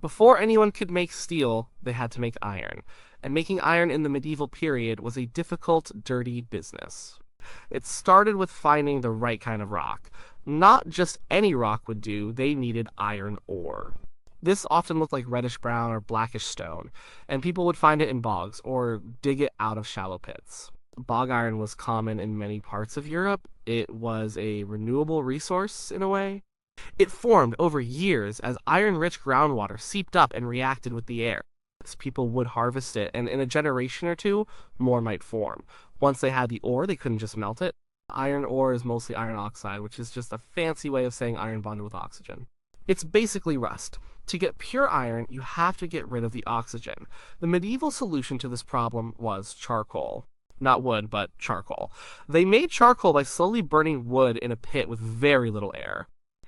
Before anyone could make steel, they had to make iron, and making iron in the medieval period was a difficult, dirty business. It started with finding the right kind of rock. Not just any rock would do, they needed iron ore. This often looked like reddish brown or blackish stone, and people would find it in bogs or dig it out of shallow pits. Bog iron was common in many parts of Europe. It was a renewable resource in a way. It formed over years as iron-rich groundwater seeped up and reacted with the air. As people would harvest it, and in a generation or two, more might form. Once they had the ore, they couldn't just melt it. Iron ore is mostly iron oxide, which is just a fancy way of saying iron bonded with oxygen. It's basically rust. To get pure iron, you have to get rid of the oxygen. The medieval solution to this problem was charcoal. Not wood, but charcoal. They made charcoal by slowly burning wood in a pit with very little air.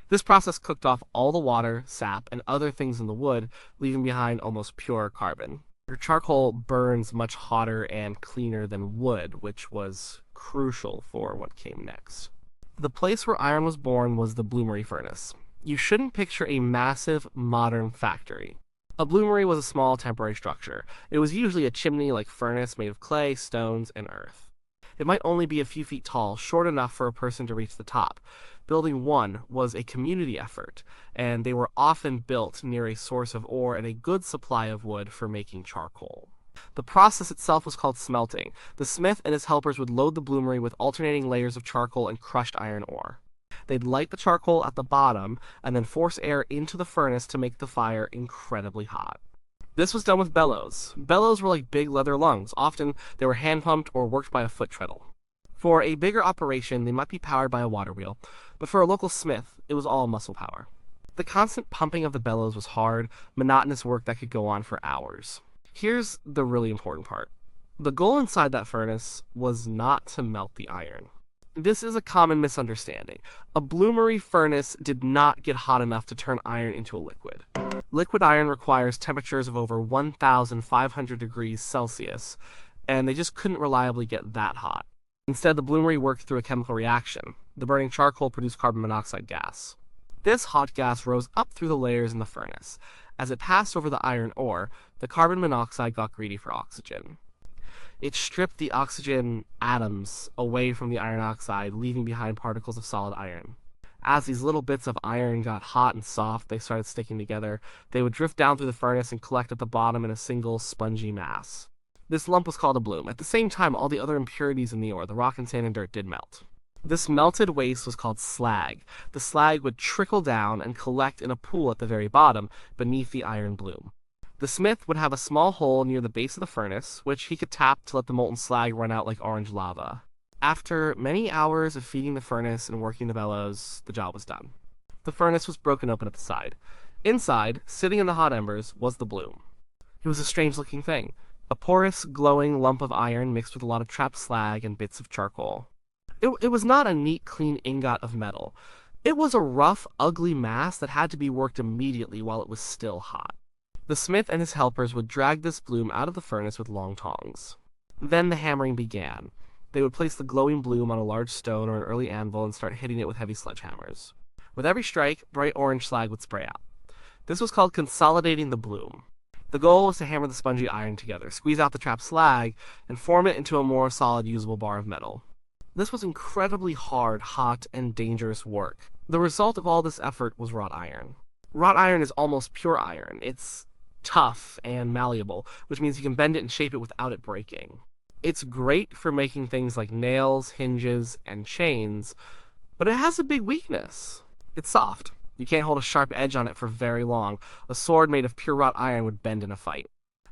This process cooked off all the water, sap, and other things in the wood, leaving behind almost pure carbon. Your charcoal burns much hotter and cleaner than wood, which was crucial for what came next. The place where iron was born was the bloomery furnace. You shouldn't picture a massive, modern factory. A bloomery was a small, temporary structure. It was usually a chimney-like furnace made of clay, stones, and earth. It might only be a few feet tall, short enough for a person to reach the top. Building one was a community effort, and they were often built near a source of ore and a good supply of wood for making charcoal. The process itself was called smelting. The smith and his helpers would load the bloomery with alternating layers of charcoal and crushed iron ore. They'd light the charcoal at the bottom and then force air into the furnace to make the fire incredibly hot. This was done with bellows. Bellows were like big leather lungs. Often they were hand-pumped or worked by a foot treadle. For a bigger operation, they might be powered by a water wheel, but for a local smith, it was all muscle power. The constant pumping of the bellows was hard, monotonous work that could go on for hours. Here's the really important part. The goal inside that furnace was not to melt the iron. This is a common misunderstanding. A bloomery furnace did not get hot enough to turn iron into a liquid. Liquid iron requires temperatures of over 1,500 degrees Celsius, and they just couldn't reliably get that hot. Instead, the bloomery worked through a chemical reaction. The burning charcoal produced carbon monoxide gas. This hot gas rose up through the layers in the furnace. As it passed over the iron ore, the carbon monoxide got greedy for oxygen. It stripped the oxygen atoms away from the iron oxide, leaving behind particles of solid iron. As these little bits of iron got hot and soft, they started sticking together. They would drift down through the furnace and collect at the bottom in a single spongy mass. This lump was called a bloom. At the same time, all the other impurities in the ore, the rock and sand and dirt, did melt. This melted waste was called slag. The slag would trickle down and collect in a pool at the very bottom, beneath the iron bloom. The smith would have a small hole near the base of the furnace, which he could tap to let the molten slag run out like orange lava. After many hours of feeding the furnace and working the bellows, the job was done. The furnace was broken open at the side. Inside, sitting in the hot embers, was the bloom. It was a strange-looking thing. A porous, glowing lump of iron mixed with a lot of trapped slag and bits of charcoal. It was not a neat, clean ingot of metal. It was a rough, ugly mass that had to be worked immediately while it was still hot. The smith and his helpers would drag this bloom out of the furnace with long tongs. Then the hammering began. They would place the glowing bloom on a large stone or an early anvil and start hitting it with heavy sledgehammers. With every strike, bright orange slag would spray out. This was called consolidating the bloom. The goal was to hammer the spongy iron together, squeeze out the trapped slag, and form it into a more solid, usable bar of metal. This was incredibly hard, hot, and dangerous work. The result of all this effort was wrought iron. Wrought iron is almost pure iron. It's tough and malleable, which means you can bend it and shape it without it breaking. It's great for making things like nails, hinges, and chains, but it has a big weakness. It's soft. You can't hold a sharp edge on it for very long. A sword made of pure wrought iron would bend in a fight.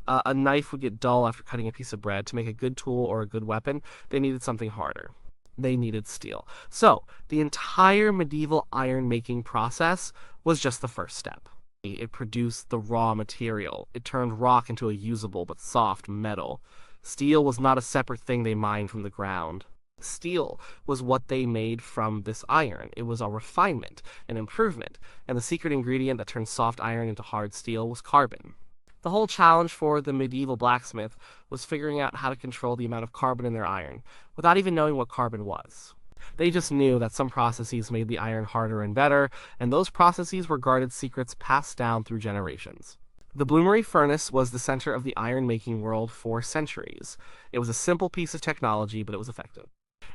A knife would get dull after cutting a piece of bread. To make a good tool or a good weapon, they needed something harder. They needed steel. So, the entire medieval iron-making process was just the first step. It produced the raw material. It turned rock into a usable but soft metal. Steel was not a separate thing they mined from the ground. Steel was what they made from this iron. It was a refinement, an improvement, and the secret ingredient that turned soft iron into hard steel was carbon. The whole challenge for the medieval blacksmith was figuring out how to control the amount of carbon in their iron, without even knowing what carbon was. They just knew that some processes made the iron harder and better, and those processes were guarded secrets passed down through generations. The bloomery furnace was the center of the iron-making world for centuries. It was a simple piece of technology, but it was effective.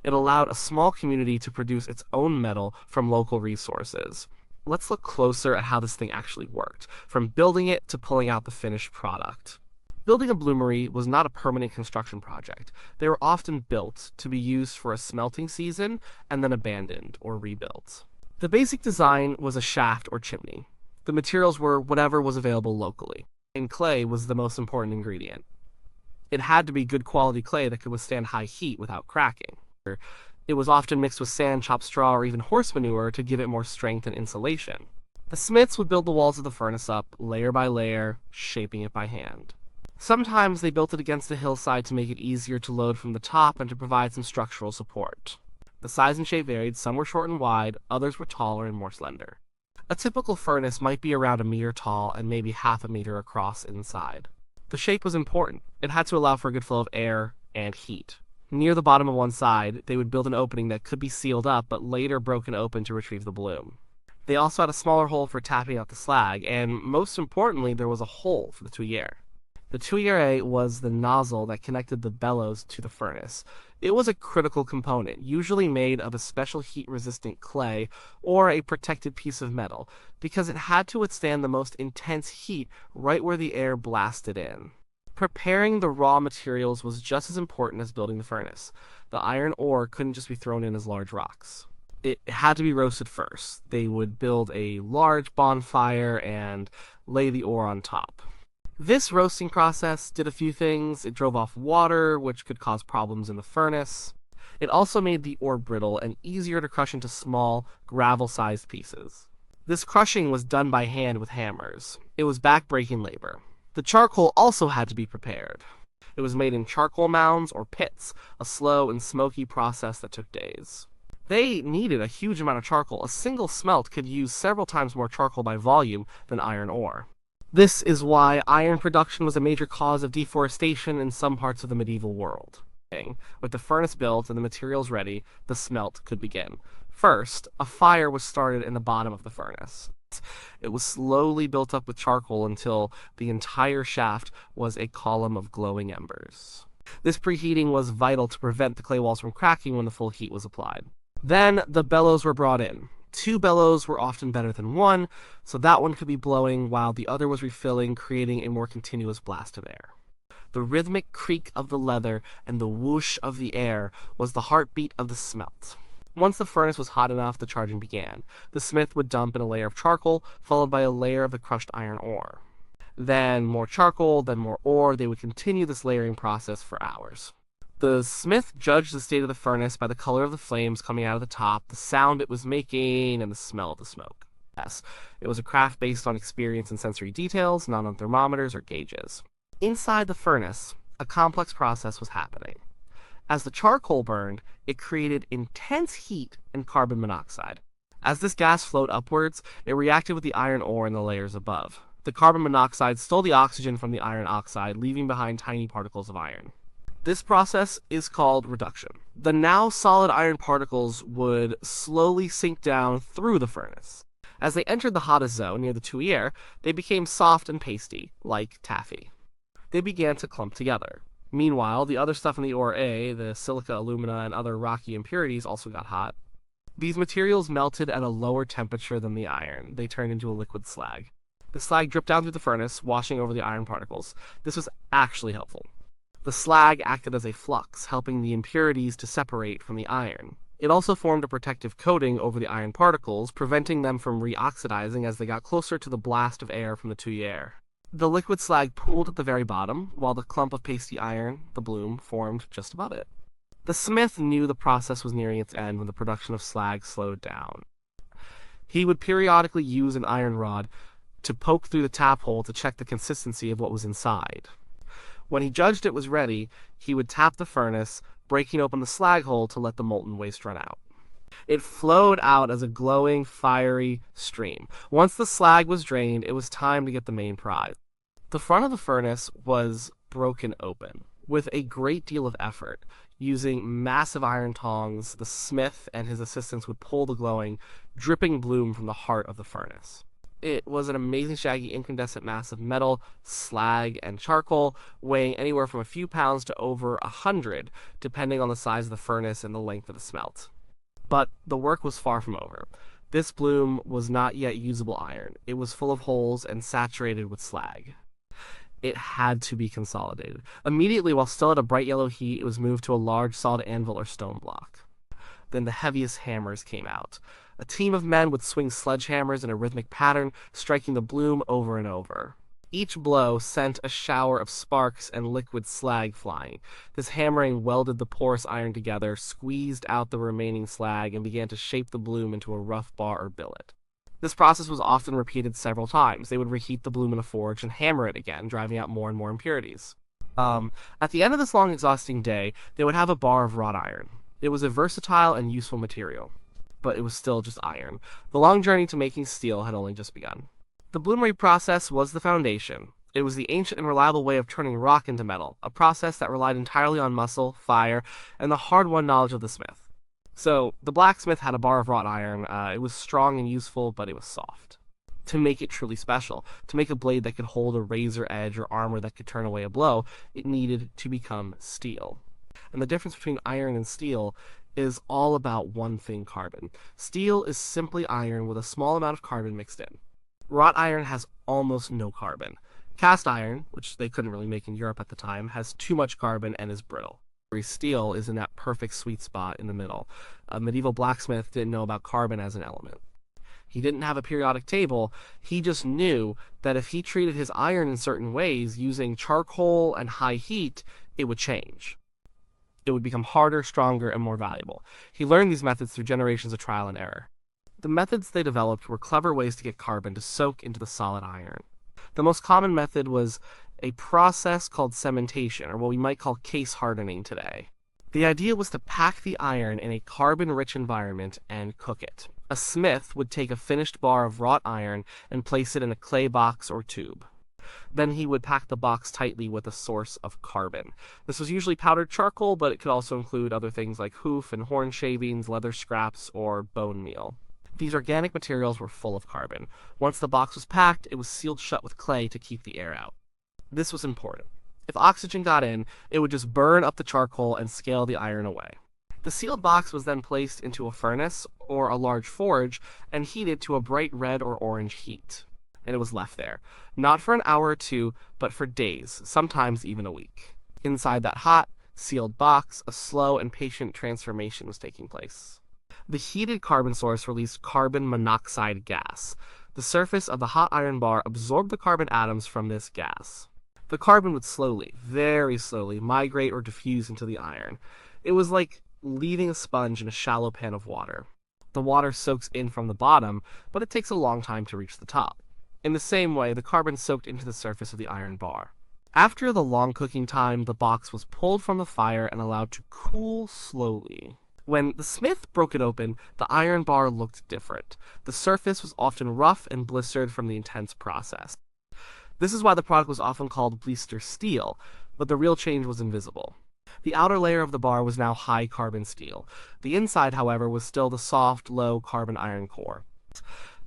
It allowed a small community to produce its own metal from local resources. Let's look closer at how this thing actually worked, from building it to pulling out the finished product. Building a bloomery was not a permanent construction project. They were often built to be used for a smelting season and then abandoned or rebuilt. The basic design was a shaft or chimney. The materials were whatever was available locally, and clay was the most important ingredient. It had to be good quality clay that could withstand high heat without cracking. It was often mixed with sand, chopped straw, or even horse manure to give it more strength and insulation. The smiths would build the walls of the furnace up, layer by layer, shaping it by hand. Sometimes they built it against a hillside to make it easier to load from the top and to provide some structural support. The size and shape varied. Some were short and wide, others were taller and more slender. A typical furnace might be around a meter tall and maybe half a meter across inside. The shape was important. It had to allow for a good flow of air and heat. Near the bottom of one side, they would build an opening that could be sealed up but later broken open to retrieve the bloom. They also had a smaller hole for tapping out the slag, and most importantly, there was a hole for the tuyere. The tuyere was the nozzle that connected the bellows to the furnace. It was a critical component, usually made of a special heat-resistant clay or a protected piece of metal, because it had to withstand the most intense heat right where the air blasted in. Preparing the raw materials was just as important as building the furnace. The iron ore couldn't just be thrown in as large rocks. It had to be roasted first. They would build a large bonfire and lay the ore on top. This roasting process did a few things. It drove off water, which could cause problems in the furnace. It also made the ore brittle and easier to crush into small, gravel-sized pieces. This crushing was done by hand with hammers. It was back-breaking labor. The charcoal also had to be prepared. It was made in charcoal mounds or pits, a slow and smoky process that took days. They needed a huge amount of charcoal. A single smelt could use several times more charcoal by volume than iron ore. This is why iron production was a major cause of deforestation in some parts of the medieval world. With the furnace built and the materials ready, the smelt could begin. First, a fire was started in the bottom of the furnace. It was slowly built up with charcoal until the entire shaft was a column of glowing embers. This preheating was vital to prevent the clay walls from cracking when the full heat was applied. Then the bellows were brought in. 2 bellows were often better than 1, so that one could be blowing while the other was refilling, creating a more continuous blast of air. The rhythmic creak of the leather and the whoosh of the air was the heartbeat of the smelt. Once the furnace was hot enough, the charging began. The smith would dump in a layer of charcoal, followed by a layer of the crushed iron ore. Then more charcoal, then more ore. They would continue this layering process for hours. The smith judged the state of the furnace by the color of the flames coming out of the top, the sound it was making, and the smell of the smoke. Yes, it was a craft based on experience and sensory details, not on thermometers or gauges. Inside the furnace, a complex process was happening. As the charcoal burned, it created intense heat and carbon monoxide. As this gas flowed upwards, it reacted with the iron ore in the layers above. The carbon monoxide stole the oxygen from the iron oxide, leaving behind tiny particles of iron. This process is called reduction. The now solid iron particles would slowly sink down through the furnace. As they entered the hottest zone near the tuyere, they became soft and pasty, like taffy. They began to clump together. Meanwhile, the other stuff in the ore A, the silica, alumina, and other rocky impurities also got hot. These materials melted at a lower temperature than the iron. They turned into a liquid slag. The slag dripped down through the furnace, washing over the iron particles. This was actually helpful. The slag acted as a flux, helping the impurities to separate from the iron. It also formed a protective coating over the iron particles, preventing them from reoxidizing as they got closer to the blast of air from the tuyere. The liquid slag pooled at the very bottom, while the clump of pasty iron, the bloom, formed just above it. The smith knew the process was nearing its end when the production of slag slowed down. He would periodically use an iron rod to poke through the tap hole to check the consistency of what was inside. When he judged it was ready, he would tap the furnace, breaking open the slag hole to let the molten waste run out. It flowed out as a glowing, fiery stream. Once the slag was drained, it was time to get the main prize. The front of the furnace was broken open. With a great deal of effort, using massive iron tongs, the smith and his assistants would pull the glowing, dripping bloom from the heart of the furnace. It was an amazing shaggy incandescent mass of metal, slag, and charcoal, weighing anywhere from a few pounds to over 100, depending on the size of the furnace and the length of the smelt. But the work was far from over. This bloom was not yet usable iron. It was full of holes and saturated with slag. It had to be consolidated. Immediately, while still at a bright yellow heat, it was moved to a large solid anvil or stone block. Then the heaviest hammers came out. A team of men would swing sledgehammers in a rhythmic pattern, striking the bloom over and over. Each blow sent a shower of sparks and liquid slag flying. This hammering welded the porous iron together, squeezed out the remaining slag, and began to shape the bloom into a rough bar or billet. This process was often repeated several times. They would reheat the bloom in a forge and hammer it again, driving out more and more impurities. At the end of this long, exhausting day, they would have a bar of wrought iron. It was a versatile and useful material, but it was still just iron. The long journey to making steel had only just begun. The bloomery process was the foundation. It was the ancient and reliable way of turning rock into metal, a process that relied entirely on muscle, fire, and the hard-won knowledge of the smith. So, the blacksmith had a bar of wrought iron. It was strong and useful, but it was soft. To make it truly special, to make a blade that could hold a razor edge or armor that could turn away a blow, it needed to become steel. And the difference between iron and steel is all about one thing: carbon. Steel is simply iron with a small amount of carbon mixed in. Wrought iron has almost no carbon. Cast iron, which they couldn't really make in Europe at the time, has too much carbon and is brittle. Steel is in that perfect sweet spot in the middle. A medieval blacksmith didn't know about carbon as an element. He didn't have a periodic table. He just knew that if he treated his iron in certain ways, using charcoal and high heat, it would change. It would become harder, stronger, and more valuable. He learned these methods through generations of trial and error. The methods they developed were clever ways to get carbon to soak into the solid iron. The most common method was a process called cementation, or what we might call case hardening today. The idea was to pack the iron in a carbon-rich environment and cook it. A smith would take a finished bar of wrought iron and place it in a clay box or tube. Then he would pack the box tightly with a source of carbon. This was usually powdered charcoal, but it could also include other things like hoof and horn shavings, leather scraps, or bone meal. These organic materials were full of carbon. Once the box was packed, it was sealed shut with clay to keep the air out. This was important. If oxygen got in, it would just burn up the charcoal and scale the iron away. The sealed box was then placed into a furnace or a large forge and heated to a bright red or orange heat. And it was left there, not for an hour or two, but for days, sometimes even a week. Inside that hot, sealed box, a slow and patient transformation was taking place. The heated carbon source released carbon monoxide gas. The surface of the hot iron bar absorbed the carbon atoms from this gas. The carbon would slowly, very slowly, migrate or diffuse into the iron. It was like leaving a sponge in a shallow pan of water. The water soaks in from the bottom, but it takes a long time to reach the top. In the same way, the carbon soaked into the surface of the iron bar. After the long cooking time, the box was pulled from the fire and allowed to cool slowly. When the smith broke it open, the iron bar looked different. The surface was often rough and blistered from the intense process. This is why the product was often called blister steel, but the real change was invisible. The outer layer of the bar was now high carbon steel. The inside, however, was still the soft, low carbon iron core.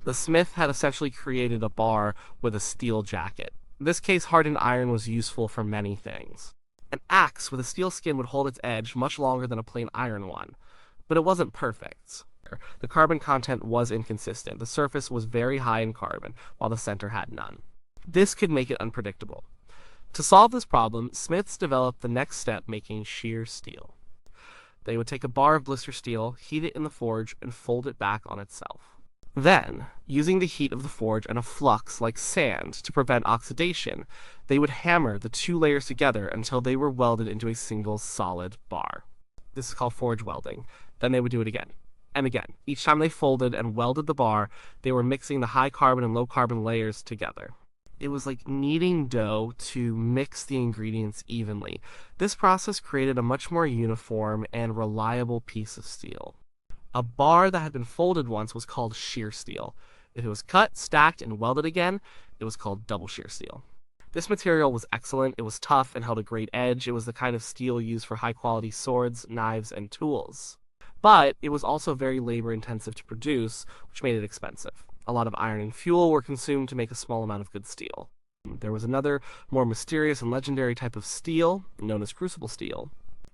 The smith had essentially created a bar with a steel jacket. This case hardened iron was useful for many things. An axe with a steel skin would hold its edge much longer than a plain iron one. But it wasn't perfect. The carbon content was inconsistent. The surface was very high in carbon, while the center had none. This could make it unpredictable. To solve this problem, smiths developed the next step, making shear steel. They would take a bar of blister steel, heat it in the forge, and fold it back on itself. Then, using the heat of the forge and a flux like sand to prevent oxidation, they would hammer the two layers together until they were welded into a single solid bar. This is called forge welding. Then they would do it again and again. Each time they folded and welded the bar, they were mixing the high carbon and low carbon layers together. It was like kneading dough to mix the ingredients evenly. This process created a much more uniform and reliable piece of steel. A bar that had been folded once was called shear steel. If it was cut, stacked, and welded again, it was called double shear steel. This material was excellent. It was tough and held a great edge. It was the kind of steel used for high-quality swords, knives, and tools. But it was also very labor-intensive to produce, which made it expensive. A lot of iron and fuel were consumed to make a small amount of good steel. There was another, more mysterious and legendary type of steel, known as crucible steel.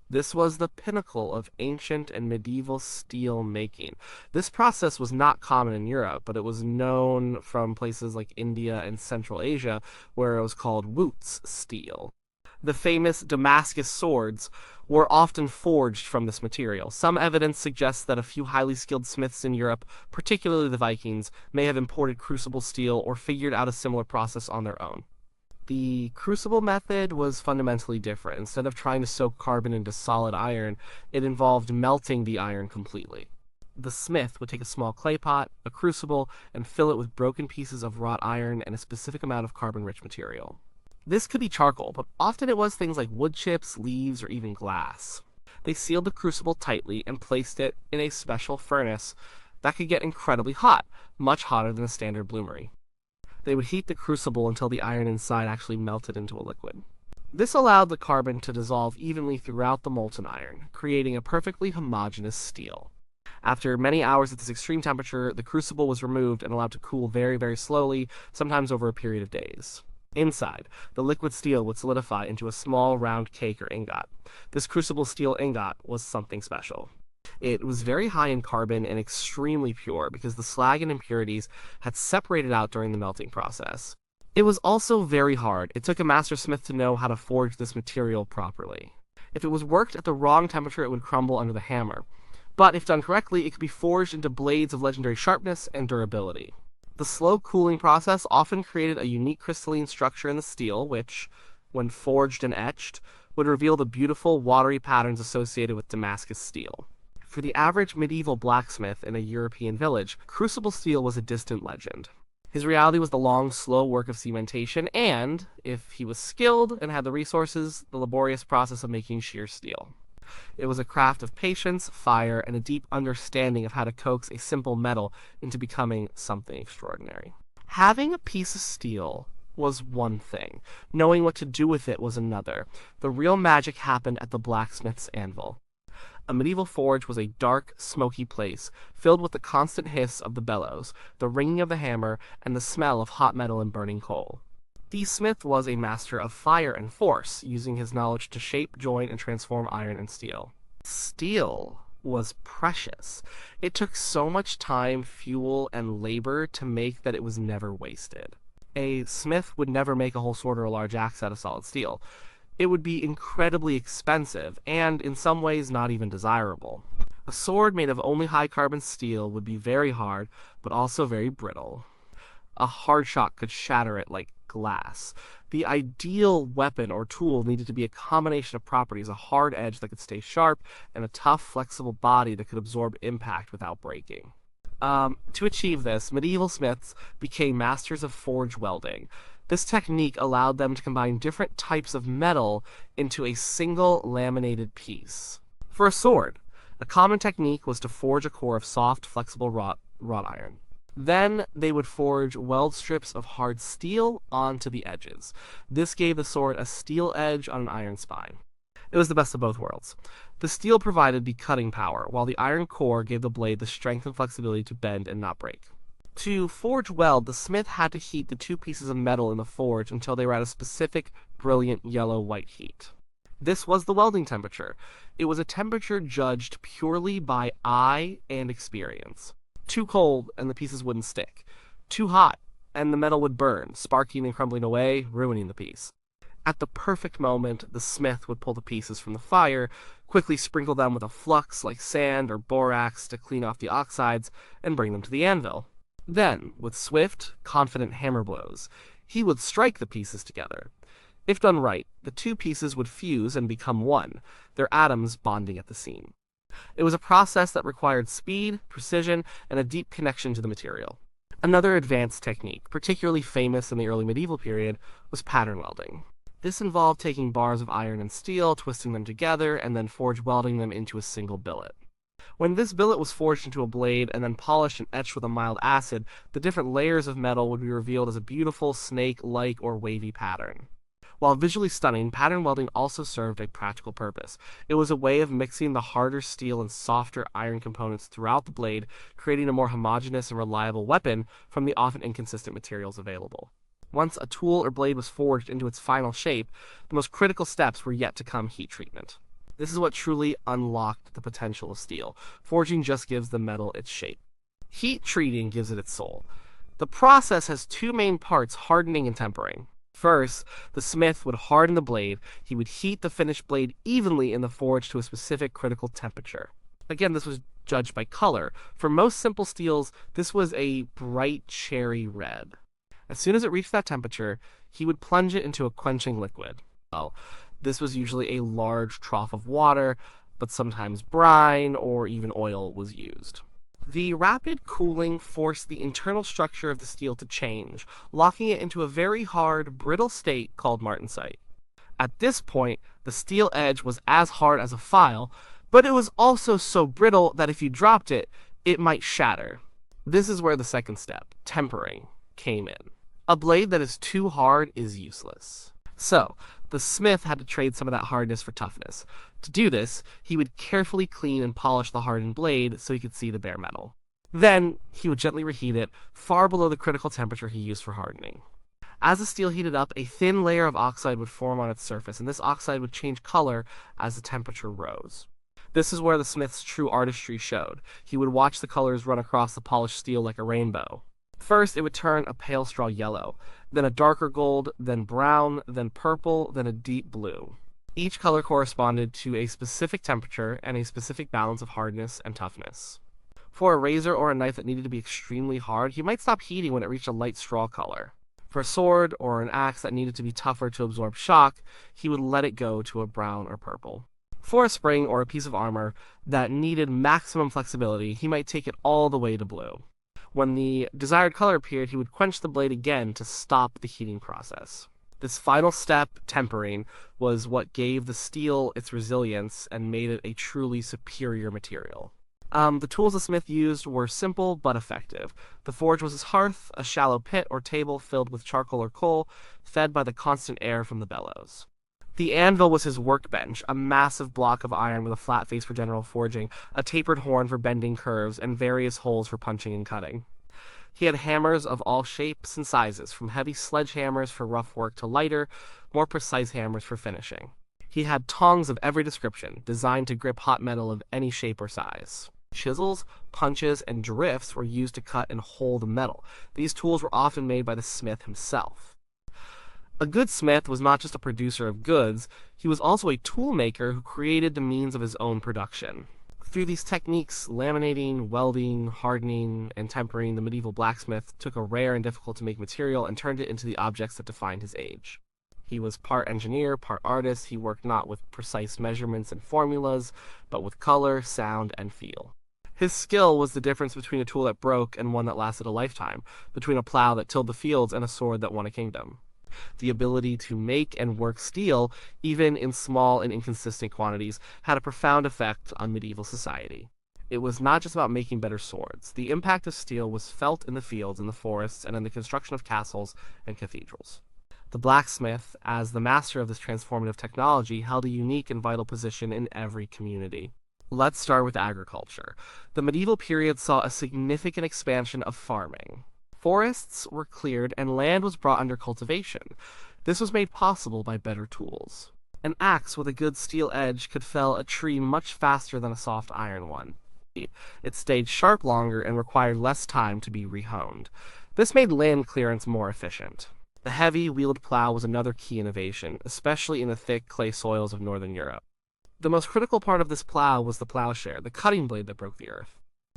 This was the pinnacle of ancient and medieval steel making. This process was not common in Europe, but it was known from places like India and Central Asia, where it was called Wootz steel. The famous Damascus swords were often forged from this material. Some evidence suggests that a few highly skilled smiths in Europe, particularly the Vikings, may have imported crucible steel or figured out a similar process on their own. The crucible method was fundamentally different. Instead of trying to soak carbon into solid iron, it involved melting the iron completely. The smith would take a small clay pot, a crucible, and fill it with broken pieces of wrought iron and a specific amount of carbon-rich material. This could be charcoal, but often it was things like wood chips, leaves, or even glass. They sealed the crucible tightly and placed it in a special furnace that could get incredibly hot, much hotter than a standard bloomery. They would heat the crucible until the iron inside actually melted into a liquid. This allowed the carbon to dissolve evenly throughout the molten iron, creating a perfectly homogeneous steel. After many hours at this extreme temperature, the crucible was removed and allowed to cool very, very slowly, sometimes over a period of days. Inside, the liquid steel would solidify into a small round cake or ingot. This crucible steel ingot was something special. It was very high in carbon and extremely pure because the slag and impurities had separated out during the melting process. It was also very hard. It took a master smith to know how to forge this material properly. If it was worked at the wrong temperature, it would crumble under the hammer. But if done correctly, it could be forged into blades of legendary sharpness and durability. The slow cooling process often created a unique crystalline structure in the steel, which, when forged and etched, would reveal the beautiful, watery patterns associated with Damascus steel. For the average medieval blacksmith in a European village, crucible steel was a distant legend. His reality was the long, slow work of cementation and, if he was skilled and had the resources, the laborious process of making shear steel. It was a craft of patience, fire, and a deep understanding of how to coax a simple metal into becoming something extraordinary. Having a piece of steel was one thing. Knowing what to do with it was another. The real magic happened at the blacksmith's anvil. A medieval forge was a dark, smoky place, filled with the constant hiss of the bellows, the ringing of the hammer, and the smell of hot metal and burning coal. The smith was a master of fire and force, using his knowledge to shape, join, and transform iron and steel. Steel was precious. It took so much time, fuel, and labor to make that it was never wasted. A smith would never make a whole sword or a large axe out of solid steel. It would be incredibly expensive, and in some ways not even desirable. A sword made of only high-carbon steel would be very hard, but also very brittle. A hard shot could shatter it like glass. The ideal weapon or tool needed to be a combination of properties: a hard edge that could stay sharp, and a tough, flexible body that could absorb impact without breaking. To achieve this, medieval smiths became masters of forge welding. This technique allowed them to combine different types of metal into a single laminated piece. For a sword, a common technique was to forge a core of soft, flexible wrought iron. Then they would forge weld strips of hard steel onto the edges. This gave the sword a steel edge on an iron spine. It was the best of both worlds. The steel provided the cutting power, while the iron core gave the blade the strength and flexibility to bend and not break. To forge weld, the smith had to heat the two pieces of metal in the forge until they were at a specific, brilliant yellow-white heat. This was the welding temperature. It was a temperature judged purely by eye and experience. Too cold, and the pieces wouldn't stick. Too hot, and the metal would burn, sparking and crumbling away, ruining the piece. At the perfect moment, the smith would pull the pieces from the fire, quickly sprinkle them with a flux like sand or borax to clean off the oxides, and bring them to the anvil. Then, with swift, confident hammer blows, he would strike the pieces together. If done right, the two pieces would fuse and become one, their atoms bonding at the seam. It was a process that required speed, precision, and a deep connection to the material. Another advanced technique, particularly famous in the early medieval period, was pattern welding. This involved taking bars of iron and steel, twisting them together, and then forge welding them into a single billet. When this billet was forged into a blade and then polished and etched with a mild acid, the different layers of metal would be revealed as a beautiful snake-like or wavy pattern. While visually stunning, pattern welding also served a practical purpose. It was a way of mixing the harder steel and softer iron components throughout the blade, creating a more homogeneous and reliable weapon from the often inconsistent materials available. Once a tool or blade was forged into its final shape, the most critical steps were yet to come: heat treatment. This is what truly unlocked the potential of steel. Forging just gives the metal its shape. Heat treating gives it its soul. The process has two main parts: hardening and tempering. First, the smith would harden the blade. He would heat the finished blade evenly in the forge to a specific critical temperature. Again, this was judged by color. For most simple steels, this was a bright cherry red. As soon as it reached that temperature, he would plunge it into a quenching liquid. Well, this was usually a large trough of water, but sometimes brine or even oil was used. The rapid cooling forced the internal structure of the steel to change, locking it into a very hard, brittle state called martensite. At this point, the steel edge was as hard as a file, but it was also so brittle that if you dropped it, it might shatter. This is where the second step, tempering, came in. A blade that is too hard is useless. So, the smith had to trade some of that hardness for toughness. To do this, he would carefully clean and polish the hardened blade so he could see the bare metal. Then, he would gently reheat it, far below the critical temperature he used for hardening. As the steel heated up, a thin layer of oxide would form on its surface, and this oxide would change color as the temperature rose. This is where the smith's true artistry showed. He would watch the colors run across the polished steel like a rainbow. First, it would turn a pale straw yellow, then a darker gold, then brown, then purple, then a deep blue. Each color corresponded to a specific temperature and a specific balance of hardness and toughness. For a razor or a knife that needed to be extremely hard, he might stop heating when it reached a light straw color. For a sword or an axe that needed to be tougher to absorb shock, he would let it go to a brown or purple. For a spring or a piece of armor that needed maximum flexibility, he might take it all the way to blue. When the desired color appeared, he would quench the blade again to stop the heating process. This final step, tempering, was what gave the steel its resilience and made it a truly superior material. The tools the smith used were simple but effective. The forge was his hearth, a shallow pit or table filled with charcoal or coal, fed by the constant air from the bellows. The anvil was his workbench, a massive block of iron with a flat face for general forging, a tapered horn for bending curves, and various holes for punching and cutting. He had hammers of all shapes and sizes, from heavy sledgehammers for rough work to lighter, more precise hammers for finishing. He had tongs of every description, designed to grip hot metal of any shape or size. Chisels, punches, and drifts were used to cut and hole the metal. These tools were often made by the smith himself. A good smith was not just a producer of goods, he was also a tool maker who created the means of his own production. Through these techniques, laminating, welding, hardening, and tempering, the medieval blacksmith took a rare and difficult-to-make material and turned it into the objects that defined his age. He was part engineer, part artist. He worked not with precise measurements and formulas, but with color, sound, and feel. His skill was the difference between a tool that broke and one that lasted a lifetime, between a plow that tilled the fields and a sword that won a kingdom. The ability to make and work steel, even in small and inconsistent quantities, had a profound effect on medieval society. It was not just about making better swords. The impact of steel was felt in the fields, in the forests, and in the construction of castles and cathedrals. The blacksmith, as the master of this transformative technology, held a unique and vital position in every community. Let's start with agriculture. The medieval period saw a significant expansion of farming. Forests were cleared and land was brought under cultivation. This was made possible by better tools. An axe with a good steel edge could fell a tree much faster than a soft iron one. It stayed sharp longer and required less time to be rehoned. This made land clearance more efficient. The heavy wheeled plow was another key innovation, especially in the thick clay soils of northern Europe. The most critical part of this plow was the plowshare, the cutting blade that broke the earth.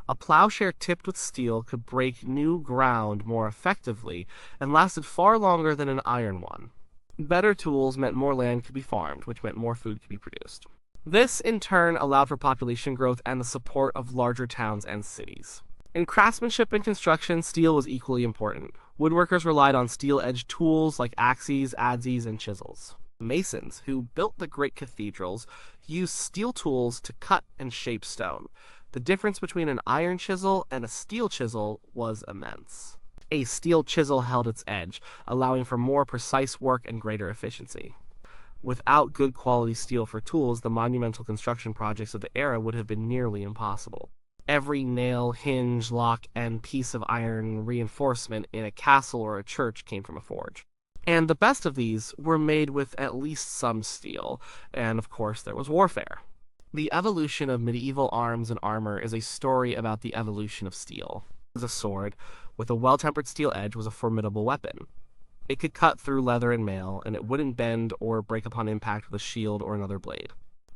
A plowshare tipped with steel could break new ground more effectively and lasted far longer than an iron one. Better tools meant more land could be farmed, which meant more food could be produced. This, in turn, allowed for population growth and the support of larger towns and cities. In craftsmanship and construction, steel was equally important. Woodworkers relied on steel-edged tools like axes, adzes, and chisels. Masons, who built the great cathedrals, used steel tools to cut and shape stone. The difference between an iron chisel and a steel chisel was immense. A steel chisel held its edge, allowing for more precise work and greater efficiency. Without good quality steel for tools, the monumental construction projects of the era would have been nearly impossible. Every nail, hinge, lock, and piece of iron reinforcement in a castle or a church came from a forge. And the best of these were made with at least some steel, and of course there was warfare. The evolution of medieval arms and armor is a story about the evolution of steel. The sword, with a well-tempered steel edge, was a formidable weapon. It could cut through leather and mail, and it wouldn't bend or break upon impact with a shield or another blade.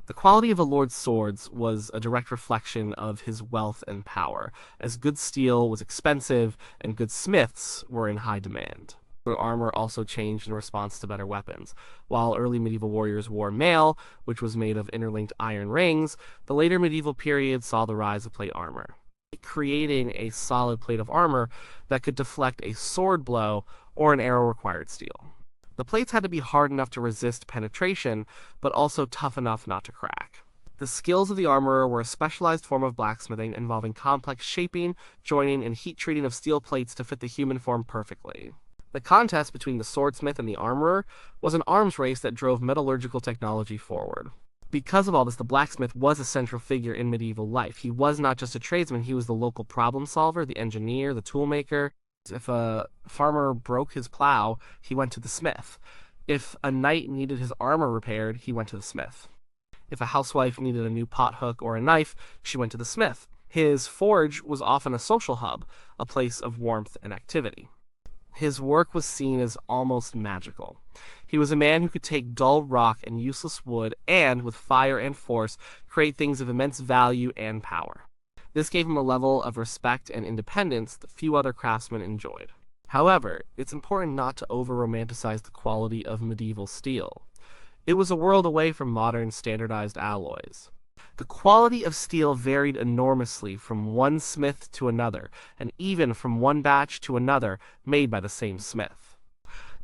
The quality of a lord's swords was a direct reflection of his wealth and power, as good steel was expensive and good smiths were in high demand. The armor also changed in response to better weapons. While early medieval warriors wore mail, which was made of interlinked iron rings, the later medieval period saw the rise of plate armor, creating a solid plate of armor that could deflect a sword blow or an arrow required steel. The plates had to be hard enough to resist penetration, but also tough enough not to crack. The skills of the armorer were a specialized form of blacksmithing involving complex shaping, joining, and heat treating of steel plates to fit the human form perfectly. The contest between the swordsmith and the armorer was an arms race that drove metallurgical technology forward. Because of all this, the blacksmith was a central figure in medieval life. He was not just a tradesman, he was the local problem solver, the engineer, the toolmaker. If a farmer broke his plow, he went to the smith. If a knight needed his armor repaired, he went to the smith. If a housewife needed a new pothook or a knife, she went to the smith. His forge was often a social hub, a place of warmth and activity. His work was seen as almost magical. He was a man who could take dull rock and useless wood and, with fire and force, create things of immense value and power. This gave him a level of respect and independence that few other craftsmen enjoyed. However, it's important not to over-romanticize the quality of medieval steel. It was a world away from modern standardized alloys. The quality of steel varied enormously from one smith to another, and even from one batch to another made by the same smith.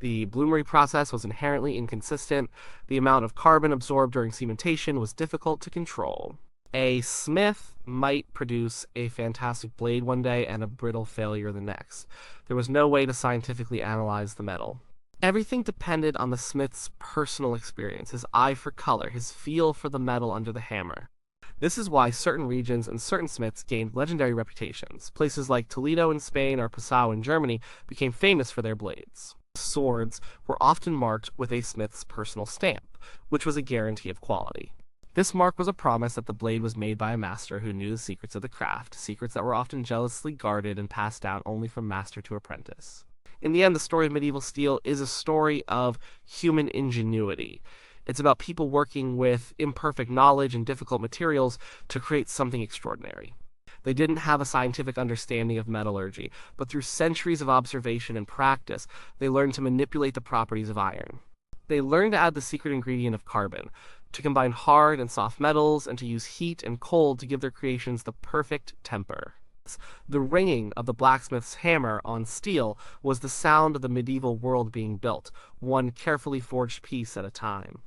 The bloomery process was inherently inconsistent. The amount of carbon absorbed during cementation was difficult to control. A smith might produce a fantastic blade one day and a brittle failure the next. There was no way to scientifically analyze the metal. Everything depended on the smith's personal experience, his eye for color, his feel for the metal under the hammer. This is why certain regions and certain smiths gained legendary reputations. Places like Toledo in Spain or Passau in Germany became famous for their blades. Swords were often marked with a smith's personal stamp, which was a guarantee of quality. This mark was a promise that the blade was made by a master who knew the secrets of the craft, secrets that were often jealously guarded and passed down only from master to apprentice. In the end, the story of medieval steel is a story of human ingenuity. It's about people working with imperfect knowledge and difficult materials to create something extraordinary. They didn't have a scientific understanding of metallurgy, but through centuries of observation and practice, they learned to manipulate the properties of iron. They learned to add the secret ingredient of carbon, to combine hard and soft metals, and to use heat and cold to give their creations the perfect temper. The ringing of the blacksmith's hammer on steel was the sound of the medieval world being built, one carefully forged piece at a time.